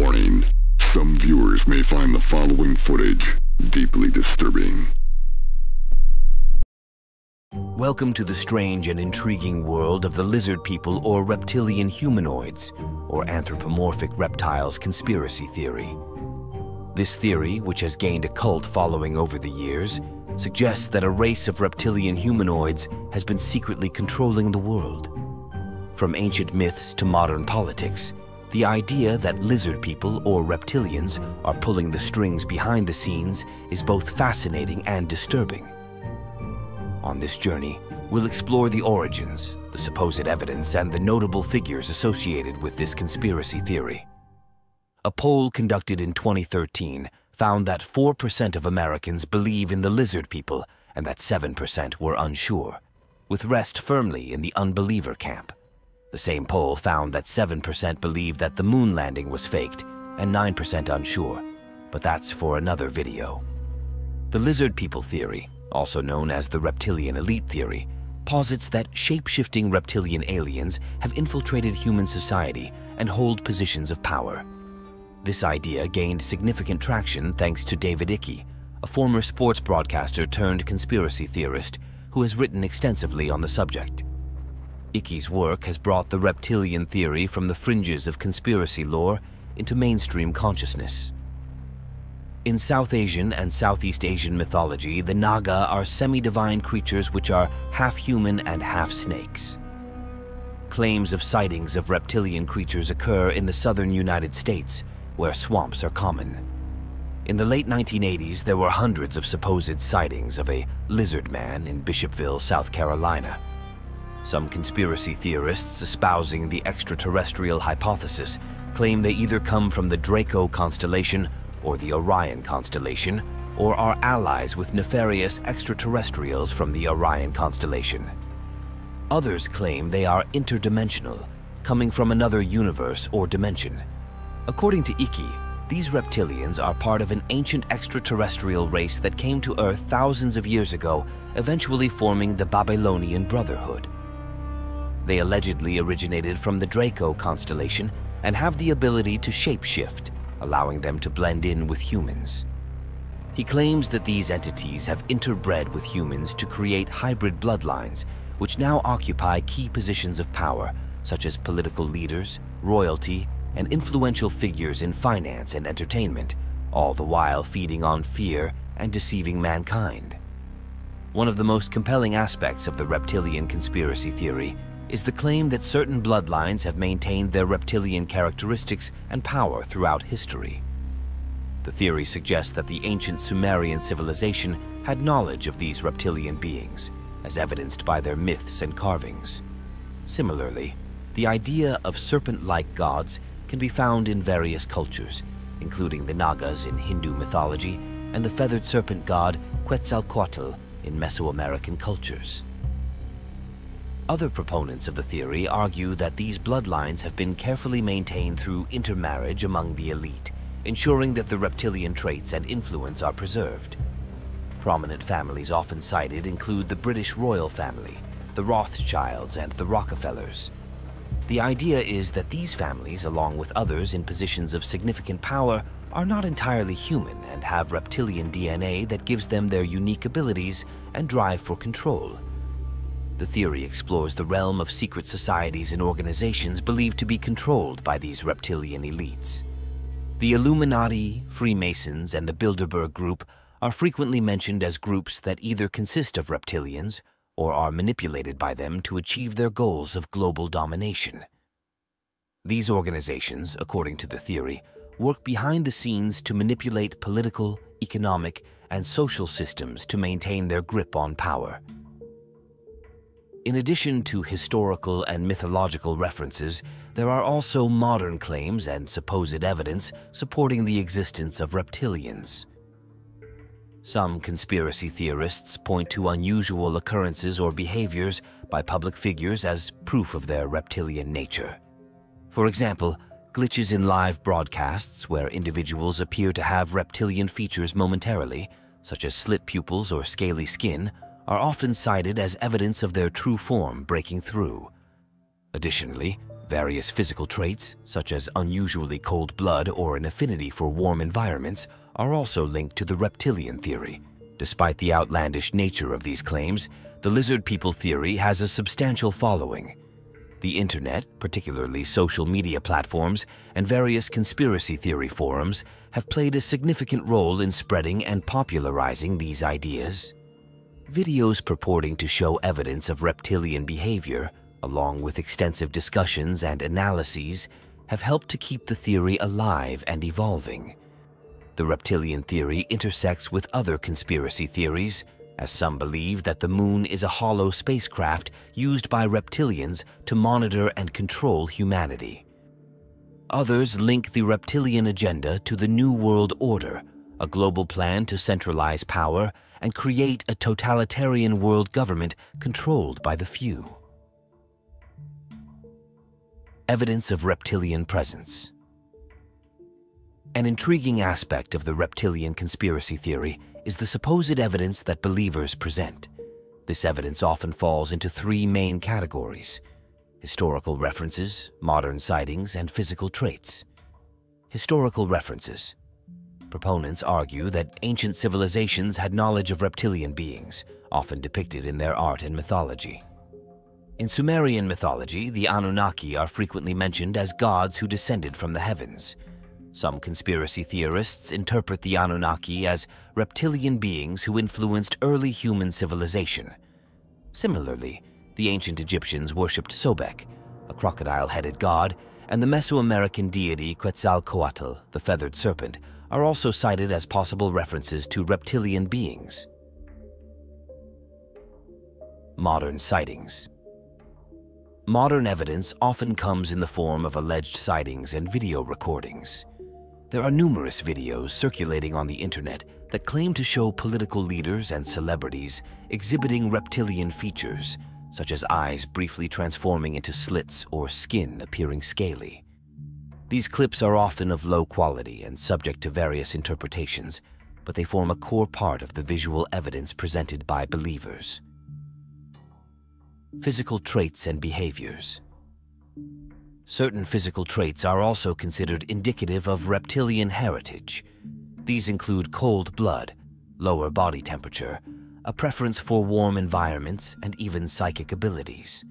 Warning, some viewers may find the following footage deeply disturbing. Welcome to the strange and intriguing world of the lizard people or reptilian humanoids, or anthropomorphic reptiles conspiracy theory. This theory, which has gained a cult following over the years, suggests that a race of reptilian humanoids has been secretly controlling the world. From ancient myths to modern politics, the idea that lizard people or reptilians are pulling the strings behind the scenes is both fascinating and disturbing. On this journey, we'll explore the origins, the supposed evidence, and the notable figures associated with this conspiracy theory. A poll conducted in 2013 found that 4% of Americans believe in the lizard people and that 7% were unsure, with rest firmly in the unbeliever camp. The same poll found that 7% believed that the moon landing was faked and 9% unsure, but that's for another video. The lizard people theory, also known as the Reptilian Elite theory, posits that shape-shifting reptilian aliens have infiltrated human society and hold positions of power. This idea gained significant traction thanks to David Icke, a former sports broadcaster turned conspiracy theorist who has written extensively on the subject. Icke's work has brought the reptilian theory from the fringes of conspiracy lore into mainstream consciousness. In South Asian and Southeast Asian mythology, the Naga are semi-divine creatures which are half human and half snakes. Claims of sightings of reptilian creatures occur in the southern United States, where swamps are common. In the late 1980s, there were hundreds of supposed sightings of a lizard man in Bishopville, South Carolina. Some conspiracy theorists espousing the extraterrestrial hypothesis claim they either come from the Draco constellation or the Orion constellation, or are allies with nefarious extraterrestrials from the Orion constellation. Others claim they are interdimensional, coming from another universe or dimension. According to Icke, these reptilians are part of an ancient extraterrestrial race that came to Earth thousands of years ago, eventually forming the Babylonian Brotherhood. They allegedly originated from the Draco constellation and have the ability to shapeshift, allowing them to blend in with humans. He claims that these entities have interbred with humans to create hybrid bloodlines, which now occupy key positions of power, such as political leaders, royalty, and influential figures in finance and entertainment, all the while feeding on fear and deceiving mankind. One of the most compelling aspects of the reptilian conspiracy theory is the claim that certain bloodlines have maintained their reptilian characteristics and power throughout history. The theory suggests that the ancient Sumerian civilization had knowledge of these reptilian beings, as evidenced by their myths and carvings. Similarly, the idea of serpent-like gods can be found in various cultures, including the Nagas in Hindu mythology and the feathered serpent god Quetzalcoatl in Mesoamerican cultures. Other proponents of the theory argue that these bloodlines have been carefully maintained through intermarriage among the elite, ensuring that the reptilian traits and influence are preserved. Prominent families often cited include the British royal family, the Rothschilds, and the Rockefellers. The idea is that these families, along with others in positions of significant power, are not entirely human and have reptilian DNA that gives them their unique abilities and drive for control. The theory explores the realm of secret societies and organizations believed to be controlled by these reptilian elites. The Illuminati, Freemasons, and the Bilderberg Group are frequently mentioned as groups that either consist of reptilians or are manipulated by them to achieve their goals of global domination. These organizations, according to the theory, work behind the scenes to manipulate political, economic, and social systems to maintain their grip on power. In addition to historical and mythological references, there are also modern claims and supposed evidence supporting the existence of reptilians. Some conspiracy theorists point to unusual occurrences or behaviors by public figures as proof of their reptilian nature. For example, glitches in live broadcasts where individuals appear to have reptilian features momentarily, such as slit pupils or scaly skin, are often cited as evidence of their true form breaking through. Additionally, Various physical traits, such as unusually cold blood or an affinity for warm environments, are also linked to the reptilian theory. Despite the outlandish nature of these claims, the lizard people theory has a substantial following. The internet, particularly social media platforms, and various conspiracy theory forums have played a significant role in spreading and popularizing these ideas. Videos purporting to show evidence of reptilian behavior, along with extensive discussions and analyses, have helped to keep the theory alive and evolving. The reptilian theory intersects with other conspiracy theories, as some believe that the moon is a hollow spacecraft used by reptilians to monitor and control humanity. Others link the reptilian agenda to the New World Order, a global plan to centralize power and create a totalitarian world government controlled by the few. Evidence of reptilian presence. An intriguing aspect of the reptilian conspiracy theory is the supposed evidence that believers present. This evidence often falls into three main categories: historical references, modern sightings, and physical traits. Historical references. Proponents argue that ancient civilizations had knowledge of reptilian beings, often depicted in their art and mythology. In Sumerian mythology, the Anunnaki are frequently mentioned as gods who descended from the heavens. Some conspiracy theorists interpret the Anunnaki as reptilian beings who influenced early human civilization. Similarly, the ancient Egyptians worshipped Sobek, a crocodile-headed god, and the Mesoamerican deity Quetzalcoatl, the feathered serpent, are also cited as possible references to reptilian beings. Modern sightings. Modern evidence often comes in the form of alleged sightings and video recordings. There are numerous videos circulating on the internet that claim to show political leaders and celebrities exhibiting reptilian features, such as eyes briefly transforming into slits or skin appearing scaly. These clips are often of low quality and subject to various interpretations, but they form a core part of the visual evidence presented by believers. Physical traits and behaviors. Certain physical traits are also considered indicative of reptilian heritage. These include cold blood, lower body temperature, a preference for warm environments, and even psychic abilities.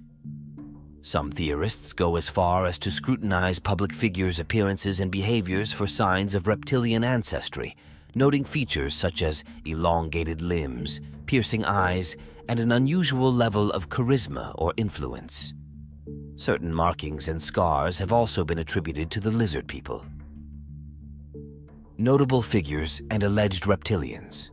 Some theorists go as far as to scrutinize public figures' appearances and behaviors for signs of reptilian ancestry, noting features such as elongated limbs, piercing eyes, and an unusual level of charisma or influence. Certain markings and scars have also been attributed to the lizard people. Notable figures and alleged reptilians.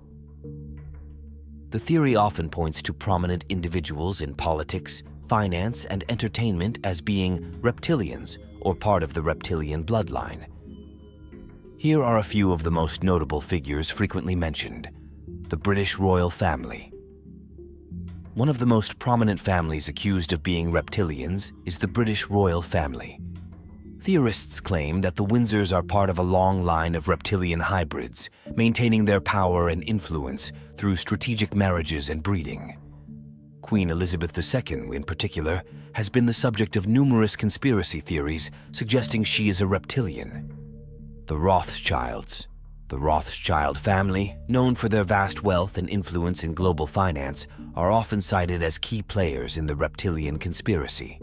The theory often points to prominent individuals in politics, finance, and entertainment as being reptilians or part of the reptilian bloodline. Here are a few of the most notable figures frequently mentioned. The British royal family. One of the most prominent families accused of being reptilians is the British royal family. Theorists claim that the Windsors are part of a long line of reptilian hybrids, maintaining their power and influence through strategic marriages and breeding. Queen Elizabeth II, in particular, has been the subject of numerous conspiracy theories suggesting she is a reptilian. The Rothschilds. The Rothschild family, known for their vast wealth and influence in global finance, are often cited as key players in the reptilian conspiracy.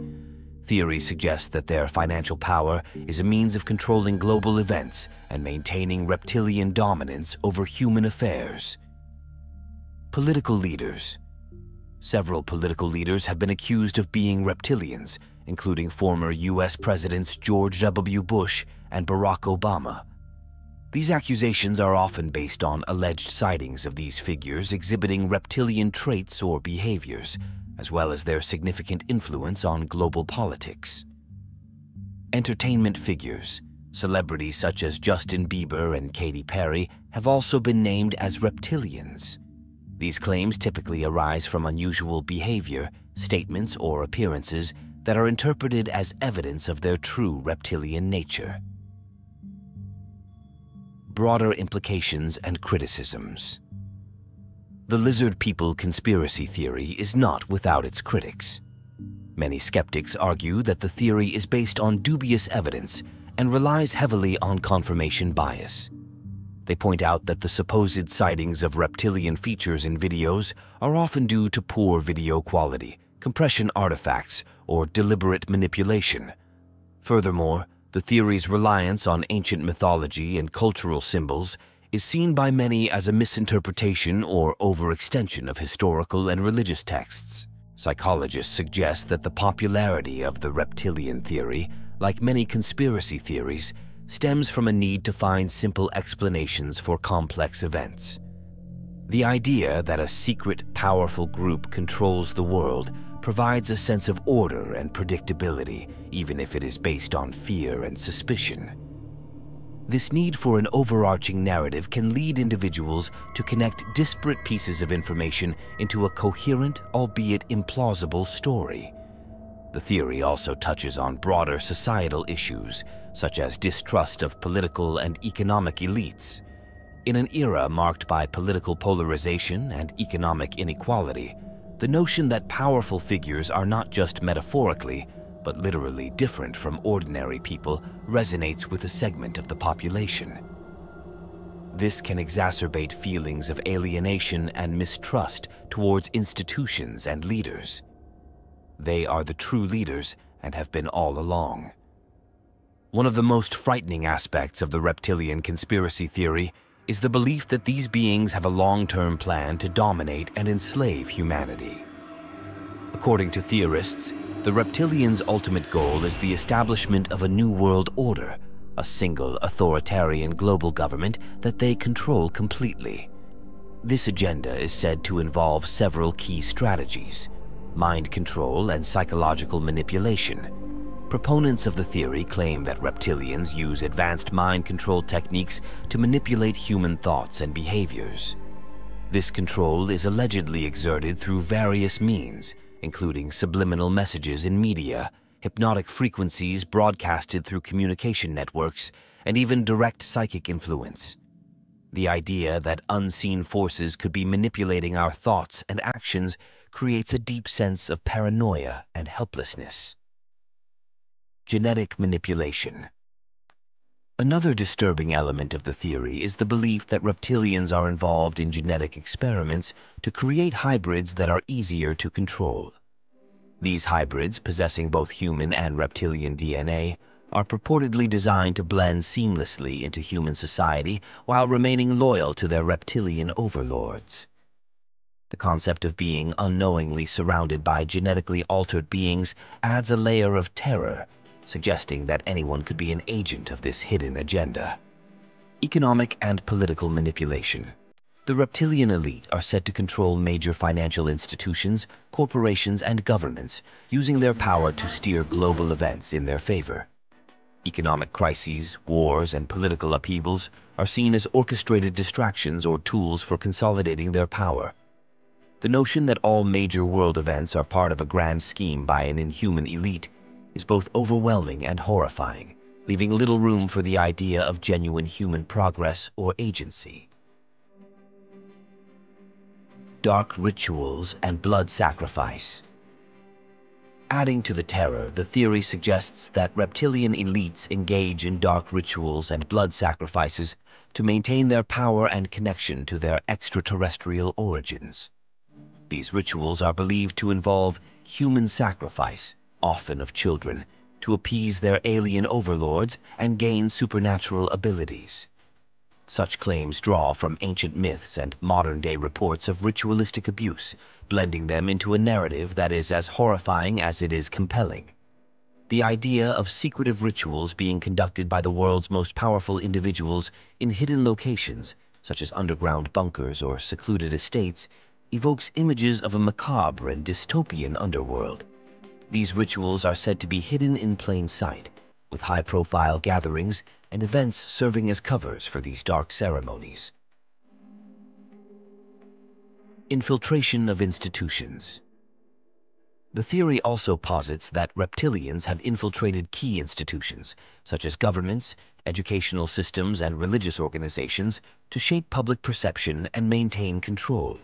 Theories suggest that their financial power is a means of controlling global events and maintaining reptilian dominance over human affairs. Political leaders. Several political leaders have been accused of being reptilians, including former U.S. Presidents George W. Bush and Barack Obama. These accusations are often based on alleged sightings of these figures exhibiting reptilian traits or behaviors, as well as their significant influence on global politics. Entertainment figures. Celebrities such as Justin Bieber and Katy Perry have also been named as reptilians. These claims typically arise from unusual behavior, statements, or appearances that are interpreted as evidence of their true reptilian nature. Broader implications and criticisms. The lizard people conspiracy theory is not without its critics. Many skeptics argue that the theory is based on dubious evidence and relies heavily on confirmation bias. They point out that the supposed sightings of reptilian features in videos are often due to poor video quality, compression artifacts, or deliberate manipulation. Furthermore, the theory's reliance on ancient mythology and cultural symbols is seen by many as a misinterpretation or overextension of historical and religious texts. Psychologists suggest that the popularity of the reptilian theory, like many conspiracy theories, stems from a need to find simple explanations for complex events. The idea that a secret, powerful group controls the world provides a sense of order and predictability, even if it is based on fear and suspicion. This need for an overarching narrative can lead individuals to connect disparate pieces of information into a coherent, albeit implausible, story. The theory also touches on broader societal issues, such as distrust of political and economic elites. In an era marked by political polarization and economic inequality, the notion that powerful figures are not just metaphorically, but literally different from ordinary people resonates with a segment of the population. This can exacerbate feelings of alienation and mistrust towards institutions and leaders. They are the true leaders and have been all along. One of the most frightening aspects of the reptilian conspiracy theory is the belief that these beings have a long-term plan to dominate and enslave humanity. According to theorists, the reptilians' ultimate goal is the establishment of a new world order, a single authoritarian global government that they control completely. This agenda is said to involve several key strategies: mind control and psychological manipulation. Proponents of the theory claim that reptilians use advanced mind control techniques to manipulate human thoughts and behaviors. This control is allegedly exerted through various means, including subliminal messages in media, hypnotic frequencies broadcasted through communication networks, and even direct psychic influence. The idea that unseen forces could be manipulating our thoughts and actions creates a deep sense of paranoia and helplessness. Genetic manipulation. Another disturbing element of the theory is the belief that reptilians are involved in genetic experiments to create hybrids that are easier to control. These hybrids, possessing both human and reptilian DNA, are purportedly designed to blend seamlessly into human society while remaining loyal to their reptilian overlords. The concept of being unknowingly surrounded by genetically altered beings adds a layer of terror, suggesting that anyone could be an agent of this hidden agenda. Economic and political manipulation. The Reptilian Elite are said to control major financial institutions, corporations, and governments, using their power to steer global events in their favor. Economic crises, wars, and political upheavals are seen as orchestrated distractions or tools for consolidating their power. The notion that all major world events are part of a grand scheme by an inhuman elite is both overwhelming and horrifying, leaving little room for the idea of genuine human progress or agency. Dark rituals and blood sacrifice. Adding to the terror, the theory suggests that reptilian elites engage in dark rituals and blood sacrifices to maintain their power and connection to their extraterrestrial origins. These rituals are believed to involve human sacrifice, often of children, to appease their alien overlords and gain supernatural abilities. Such claims draw from ancient myths and modern-day reports of ritualistic abuse, blending them into a narrative that is as horrifying as it is compelling. The idea of secretive rituals being conducted by the world's most powerful individuals in hidden locations, such as underground bunkers or secluded estates, evokes images of a macabre and dystopian underworld. These rituals are said to be hidden in plain sight, with high-profile gatherings and events serving as covers for these dark ceremonies. Infiltration of institutions. The theory also posits that reptilians have infiltrated key institutions, such as governments, educational systems, and religious organizations, to shape public perception and maintain control.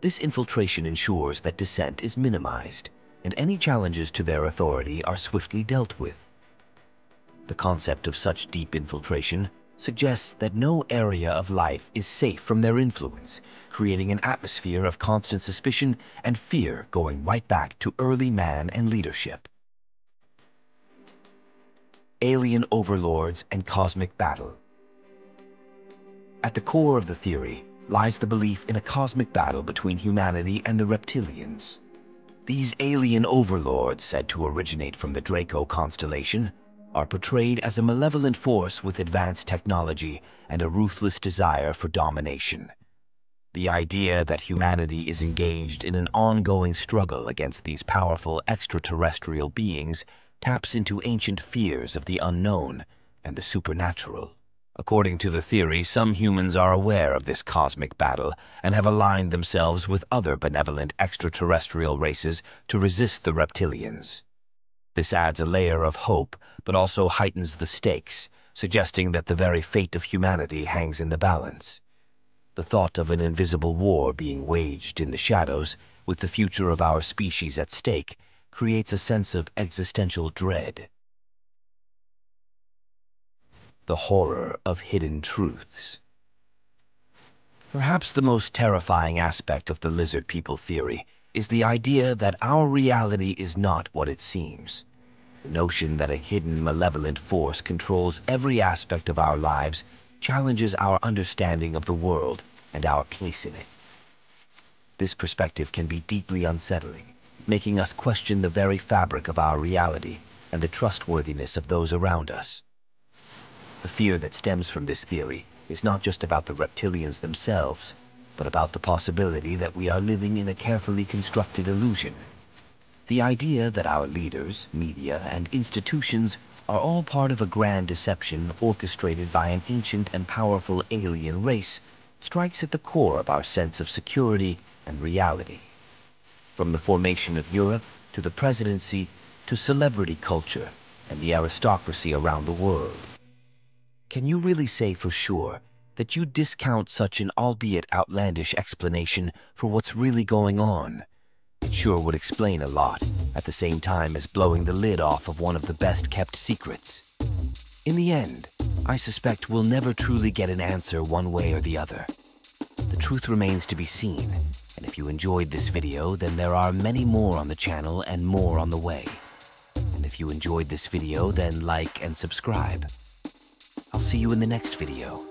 This infiltration ensures that dissent is minimized, and any challenges to their authority are swiftly dealt with. The concept of such deep infiltration suggests that no area of life is safe from their influence, creating an atmosphere of constant suspicion and fear going right back to early man and leadership. Alien overlords and cosmic battle. At the core of the theory lies the belief in a cosmic battle between humanity and the Reptilians. These alien overlords, said to originate from the Draco constellation, are portrayed as a malevolent force with advanced technology and a ruthless desire for domination. The idea that humanity is engaged in an ongoing struggle against these powerful extraterrestrial beings taps into ancient fears of the unknown and the supernatural. According to the theory, some humans are aware of this cosmic battle and have aligned themselves with other benevolent extraterrestrial races to resist the Reptilians. This adds a layer of hope, but also heightens the stakes, suggesting that the very fate of humanity hangs in the balance. The thought of an invisible war being waged in the shadows, with the future of our species at stake, creates a sense of existential dread. The horror of hidden truths. Perhaps the most terrifying aspect of the lizard people theory is the idea that our reality is not what it seems. The notion that a hidden malevolent force controls every aspect of our lives challenges our understanding of the world and our place in it. This perspective can be deeply unsettling, making us question the very fabric of our reality and the trustworthiness of those around us. The fear that stems from this theory is not just about the Reptilians themselves, but about the possibility that we are living in a carefully constructed illusion. The idea that our leaders, media, and institutions are all part of a grand deception orchestrated by an ancient and powerful alien race strikes at the core of our sense of security and reality. From the formation of Europe to the presidency to celebrity culture and the aristocracy around the world. Can you really say for sure that you discount such an albeit outlandish explanation for what's really going on? It sure would explain a lot, at the same time as blowing the lid off of one of the best-kept secrets. In the end, I suspect we'll never truly get an answer one way or the other. The truth remains to be seen, and if you enjoyed this video, then there are many more on the channel and more on the way. And if you enjoyed this video, then like and subscribe. I'll see you in the next video.